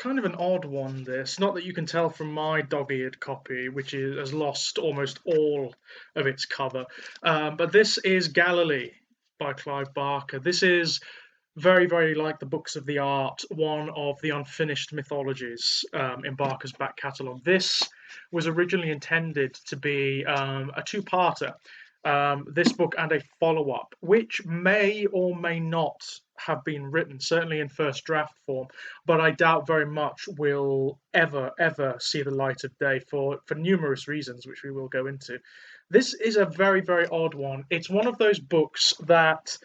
kind of an odd one, this. Not that you can tell from my dog-eared copy, has lost almost all of its cover. But this is Galilee by Clive Barker. This is very, very like the books of the art, one of the unfinished mythologies in Barker's back catalogue. This was originally intended to be a two-parter, this book and a follow-up, which may or may not have been written, certainly in first draft form, but I doubt very much will ever see the light of day for numerous reasons, which we will go into. This is a very, very odd one. It's one of those books that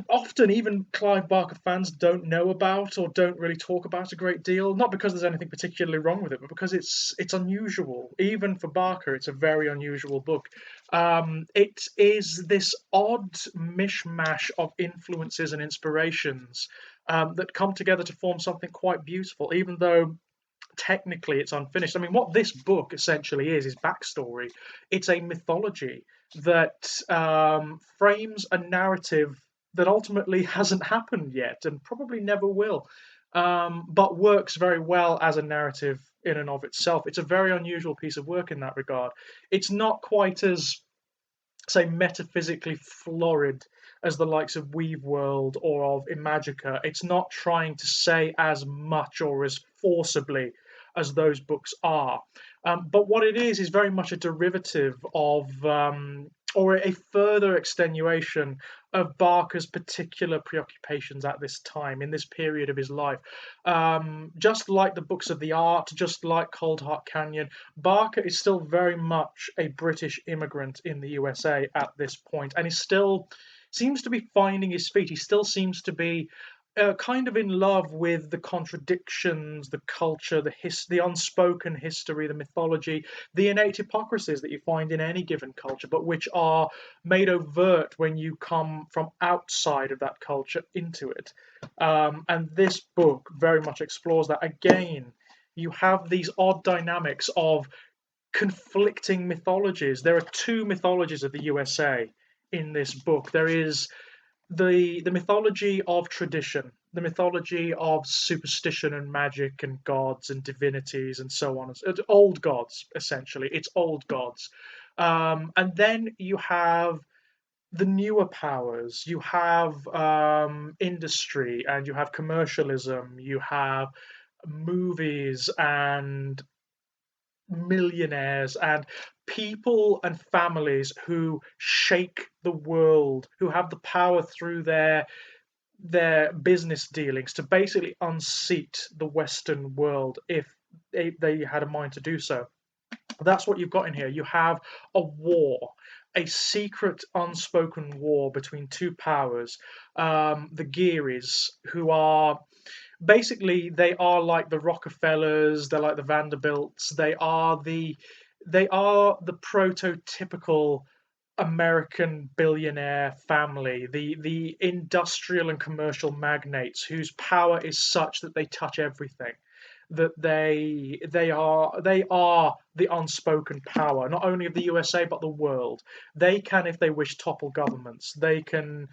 often even Clive Barker fans don't know about or don't really talk about a great deal. Not because there's anything particularly wrong with it, but because it's unusual. Even for Barker, it's a very unusual book. It is this odd mishmash of influences and inspirations that come together to form something quite beautiful, even though technically it's unfinished. I mean, what this book essentially is backstory. It's a mythology that frames a narrative that ultimately hasn't happened yet and probably never will, but works very well as a narrative in and of itself. It's a very unusual piece of work in that regard. It's not quite as, say, metaphysically florid as the likes of Weave World or of Imagica. It's not trying to say as much or as forcibly as those books are. But what it is very much a derivative of, or a further extenuation of Barker's particular preoccupations at this time, in this period of his life. Just like the books of the art, just like Cold Heart Canyon, Barker is still very much a British immigrant in the USA at this point, and he still seems to be finding his feet. He still seems to be kind of in love with the contradictions, the culture, the unspoken history, the mythology, the innate hypocrisies that you find in any given culture, but which are made overt when you come from outside of that culture into it. And this book very much explores that. Again, you have these odd dynamics of conflicting mythologies. There are two mythologies of the USA in this book. There is the mythology of tradition, the mythology of superstition and magic and gods and divinities and so on. It's old gods, essentially. It's old gods. And then you have the newer powers. You have industry and you have commercialism. You have movies and millionaires and people and families who shake the world, who have the power through their business dealings to basically unseat the Western world if they had a mind to do so. That's what you've got in here. You have a war, a secret unspoken war between two powers, the Gearys, who are basically, they are like the Rockefellers, they're like the Vanderbilts, they are the prototypical American billionaire family, the industrial and commercial magnates whose power is such that they touch everything, that they are the unspoken power, not only of the USA but the world. They can, if they wish, topple governments. They can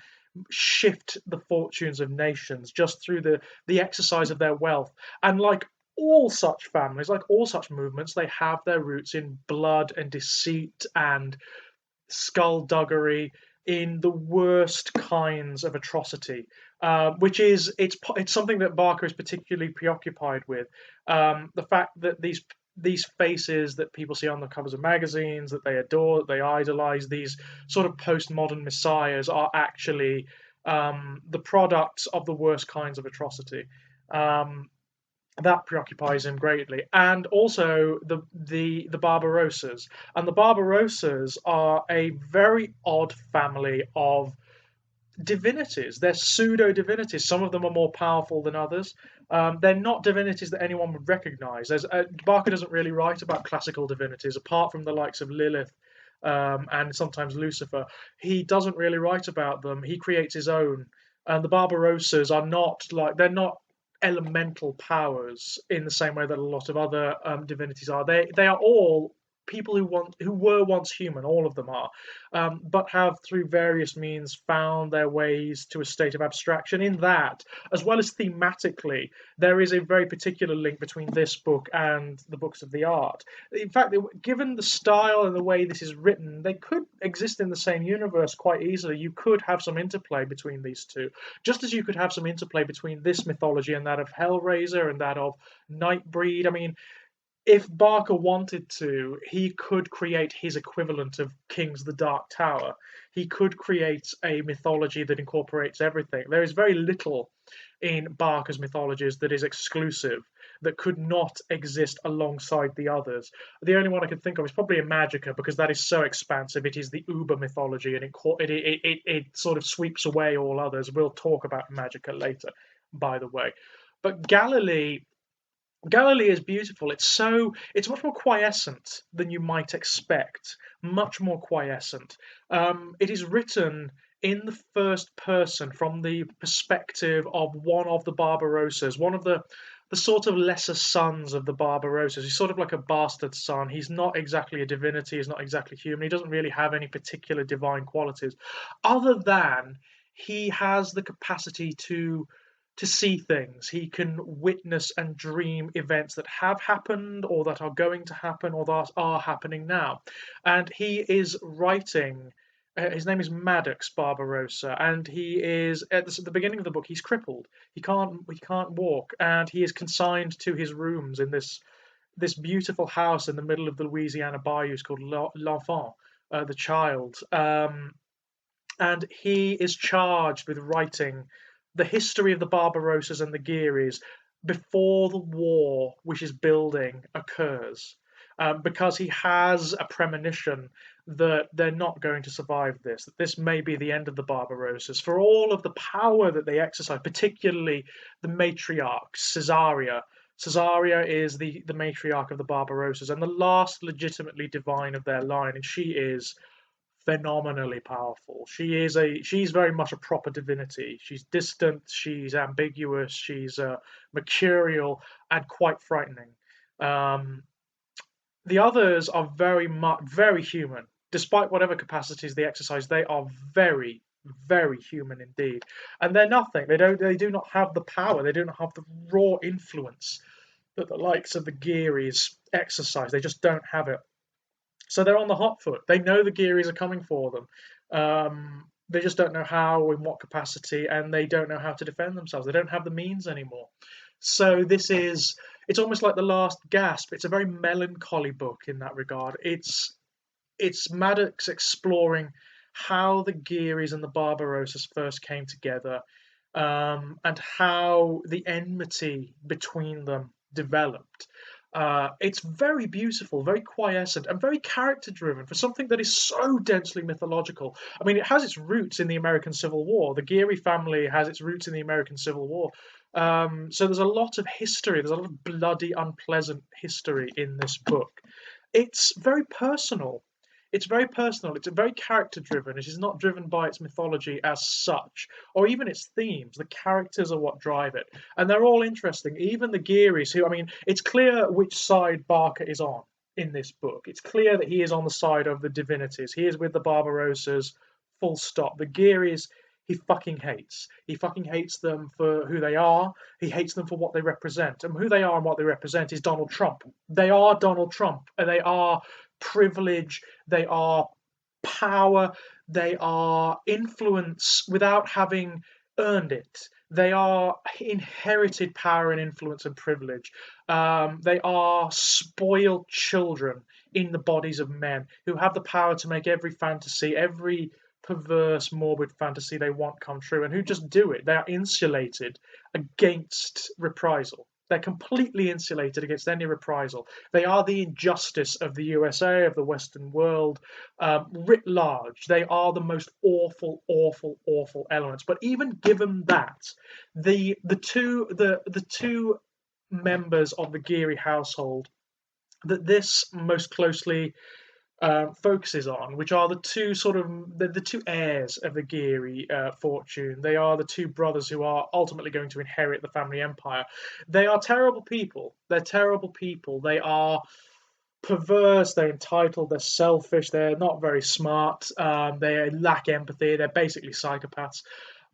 shift the fortunes of nations just through the exercise of their wealth. And like all such families, like all such movements, they have their roots in blood and deceit and skullduggery, in the worst kinds of atrocity, which is it's something that Barker is particularly preoccupied with. The fact that these faces that people see on the covers of magazines, that they adore, that they idolize, these sort of postmodern messiahs, are actually the products of the worst kinds of atrocity. That preoccupies him greatly, and also the Barbarossas. And the Barbarossas are a very odd family of divinities. They're pseudo divinities. Some of them are more powerful than others. They're not divinities that anyone would recognize. Barker doesn't really write about classical divinities, apart from the likes of Lilith and sometimes Lucifer. He doesn't really write about them. He creates his own. And the Barbarossas are they're not elemental powers in the same way that a lot of other divinities are. They are all people who were once human, all of them are, but have through various means found their ways to a state of abstraction. In that, as well as thematically, there is a very particular link between this book and the books of the art. In fact, given the style and the way this is written, they could exist in the same universe quite easily. You could have some interplay between these two, just as you could have some interplay between this mythology and that of Hellraiser and that of Nightbreed. I mean, if Barker wanted to, he could create his equivalent of King's The Dark Tower. He could create a mythology that incorporates everything. There is very little in Barker's mythologies that is exclusive, that could not exist alongside the others. The only one I could think of is probably Magica, because that is so expansive. It is the uber mythology, and it sort of sweeps away all others. We'll talk about Magica later, by the way. But Galilee is beautiful. It's much more quiescent than you might expect. Much more quiescent. It is written in the first person from the perspective of one of the Barbarossas, one of the sort of lesser sons of the Barbarossas. He's sort of like a bastard son. He's not exactly a divinity. He's not exactly human. He doesn't really have any particular divine qualities, other than he has the capacity to see things. He can witness and dream events that have happened or that are going to happen or that are happening now. And he is writing. His name is Maddox Barbarossa, and he is at the beginning of the book. He's crippled. He can't walk, and he is consigned to his rooms in this beautiful house in the middle of the Louisiana bayous called L'Enfant, the child. And he is charged with writing the history of the Barbarossas and the Gearys before the war which is building occurs, because he has a premonition that they're not going to survive this, that this may be the end of the Barbarossas for all of the power that they exercise, particularly the matriarch, Caesarea. Caesarea is the matriarch of the Barbarossas and the last legitimately divine of their line, and she is phenomenally powerful. She's very much a proper divinity. She's distant, she's ambiguous, she's mercurial, and quite frightening. Um, the others are very human, despite whatever capacities they exercise. They are very human indeed, and they're nothing. They do not have the power. They do not have the raw influence that the likes of the Gearys exercise. They just don't have it. So they're on the hot foot. They know the Gearys are coming for them. They just don't know how, in what capacity, and they don't know how to defend themselves. They don't have the means anymore. So it's almost like the last gasp. It's a very melancholy book in that regard. It's Maddox exploring how the Gearys and the Barbarossas first came together, and how the enmity between them developed. It's very beautiful, very quiescent, and very character driven for something that is so densely mythological. I mean, it has its roots in the American Civil War. The Geary family has its roots in the American Civil War. So there's a lot of history, there's a lot of bloody, unpleasant history in this book. It's very personal. It's very personal. It's very character driven. It is not driven by its mythology as such, or even its themes. The characters are what drive it, and they're all interesting. Even the Gearys, who, I mean, it's clear which side Barker is on in this book. It's clear that he is on the side of the divinities. He is with the Barbarossas, full stop. The Gearys, he fucking hates. He fucking hates them for who they are. He hates them for what they represent. And who they are and what they represent is Donald Trump. They are Donald Trump, and they are privilege, they are power, they are influence without having earned it. They are inherited power and influence and privilege. They are spoiled children in the bodies of men who have the power to make every fantasy, every perverse, morbid fantasy they want come true, and who just do it. They are insulated against reprisal. They're completely insulated against any reprisal. They are the injustice of the USA, of the Western world, writ large. They are the most awful elements. But even given that, the two members of the Geary household that this most closely focuses on, which are the two the two heirs of the Geary fortune. They are the two brothers who are ultimately going to inherit the family empire. They are terrible people. They're terrible people. They are perverse, they're entitled, they're selfish, they're not very smart, they lack empathy, they're basically psychopaths.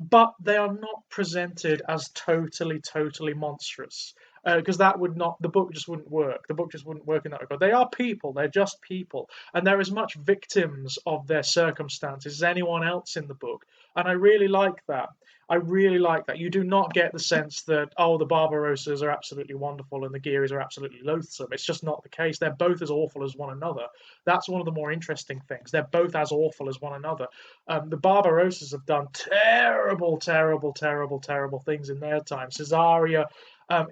But they are not presented as totally, totally monstrous. Because that would not, the book just wouldn't work. The book just wouldn't work in that regard. They are people, they're just people. And they're as much victims of their circumstances as anyone else in the book. And I really like that. I really like that. You do not get the sense that, oh, the Barbarossas are absolutely wonderful and the Gearys are absolutely loathsome. It's just not the case. They're both as awful as one another. That's one of the more interesting things. They're both as awful as one another. The Barbarossas have done terrible, terrible, terrible, terrible things in their time. Caesarea,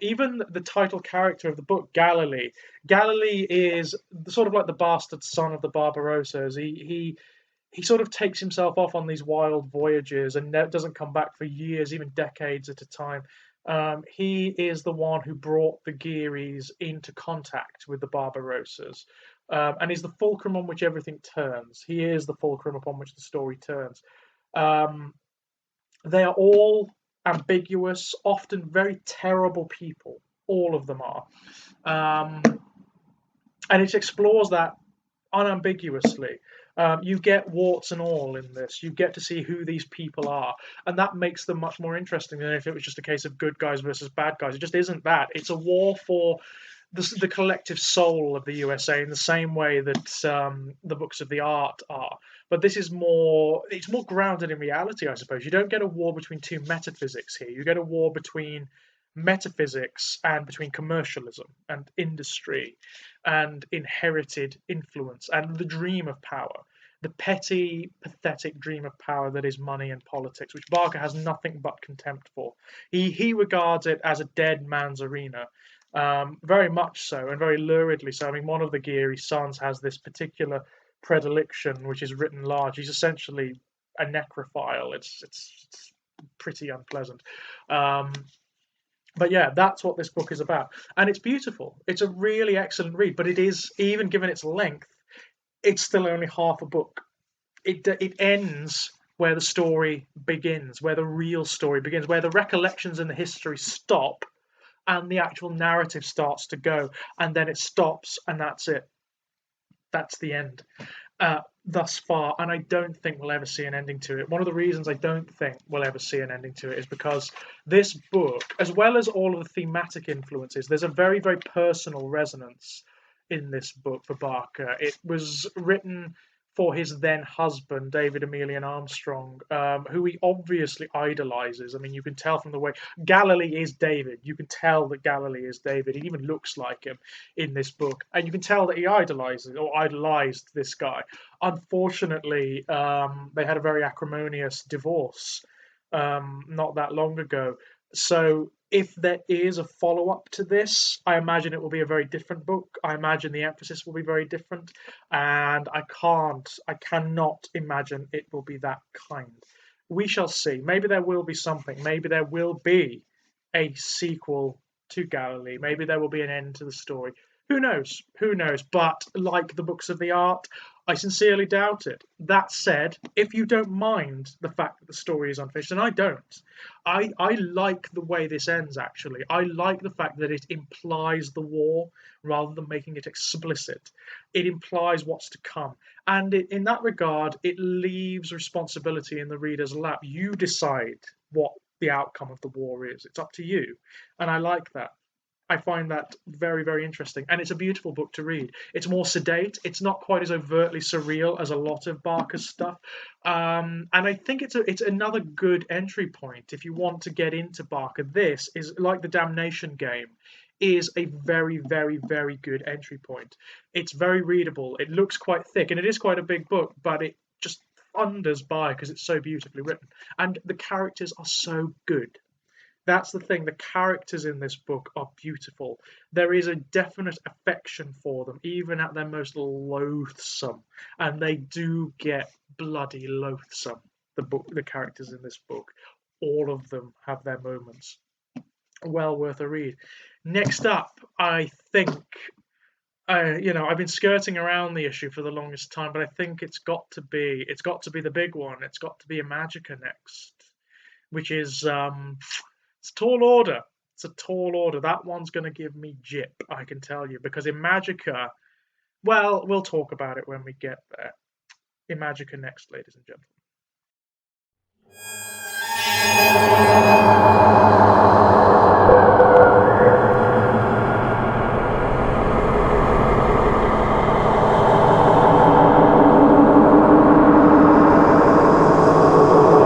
even the title character of the book, Galilee. Galilee is sort of like the bastard son of the Barbarossas. He sort of takes himself off on these wild voyages and doesn't come back for years, even decades at a time. He is the one who brought the Gearys into contact with the Barbarossas, and is the fulcrum on which everything turns. He is the fulcrum upon which the story turns. Um, they are all ambiguous, often very terrible people. All of them are. Um, and it explores that unambiguously. You get warts and all in this. You get to see who these people are, and that makes them much more interesting than if it was just a case of good guys versus bad guys. It just isn't that. It's a war for the collective soul of the USA in the same way that the books of the art are. But this is more. It's more grounded in reality, I suppose. You don't get a war between two metaphysics here. You get a war between metaphysics and between commercialism and industry and inherited influence and the dream of power, the petty, pathetic dream of power that is money and politics, which Barker has nothing but contempt for. He regards it as a dead man's arena, very much so, and very luridly so. I mean, one of the Geary sons has this particular predilection, which is written large. He's essentially a necrophile. It's pretty unpleasant. Um, but yeah, that's what this book is about, and it's beautiful. It's a really excellent read, but it is, even given its length, it's still only half a book. It ends where the story begins, where the real story begins, where the recollections and the history stop, and the actual narrative starts to go, and then it stops, and that's it. That's the end. Thus far, and I don't think we'll ever see an ending to it. One of the reasons I don't think we'll ever see an ending to it is because this book, as well as all of the thematic influences, there's a very, very personal resonance in this book for Barker. It was written for his then husband, David Emilian Armstrong, who he obviously idolizes. I mean, you can tell from the way Galilee is David. You can tell that Galilee is David. He even looks like him in this book. And you can tell that he idolizes or idolized this guy. Unfortunately, they had a very acrimonious divorce not that long ago. So if there is a follow-up to this, I imagine it will be a very different book. I imagine the emphasis will be very different, and I cannot imagine it will be that kind. We shall see. Maybe there will be something. Maybe there will be a sequel to Galilee. Maybe there will be an end to the story. Who knows? Who knows? But like the books of the art, I sincerely doubt it. That said, if you don't mind the fact that the story is unfinished, and I don't, I like the way this ends, actually. I like the fact that it implies the war rather than making it explicit. It implies what's to come. And in that regard, it leaves responsibility in the reader's lap. You decide what the outcome of the war is. It's up to you. And I like that. I find that very, very interesting. And it's a beautiful book to read. It's more sedate. It's not quite as overtly surreal as a lot of Barker's stuff. And I think it's another good entry point if you want to get into Barker. This is like the Damnation Game, is a very, very, very good entry point. It's very readable. It looks quite thick, and it is quite a big book, but it just thunders by because it's so beautifully written. And the characters are so good. That's the thing. The characters in this book are beautiful. There is a definite affection for them, even at their most loathsome, and they do get bloody loathsome. The characters in this book, all of them have their moments. Well worth a read. Next up, I think. I've been skirting around the issue for the longest time, but I think it's got to be the big one. It's got to be Imagica next, which is it's a tall order. It's a tall order. That one's going to give me jip, I can tell you, because Imagica Well, we'll talk about it when we get there. Imagica next, ladies and gentlemen.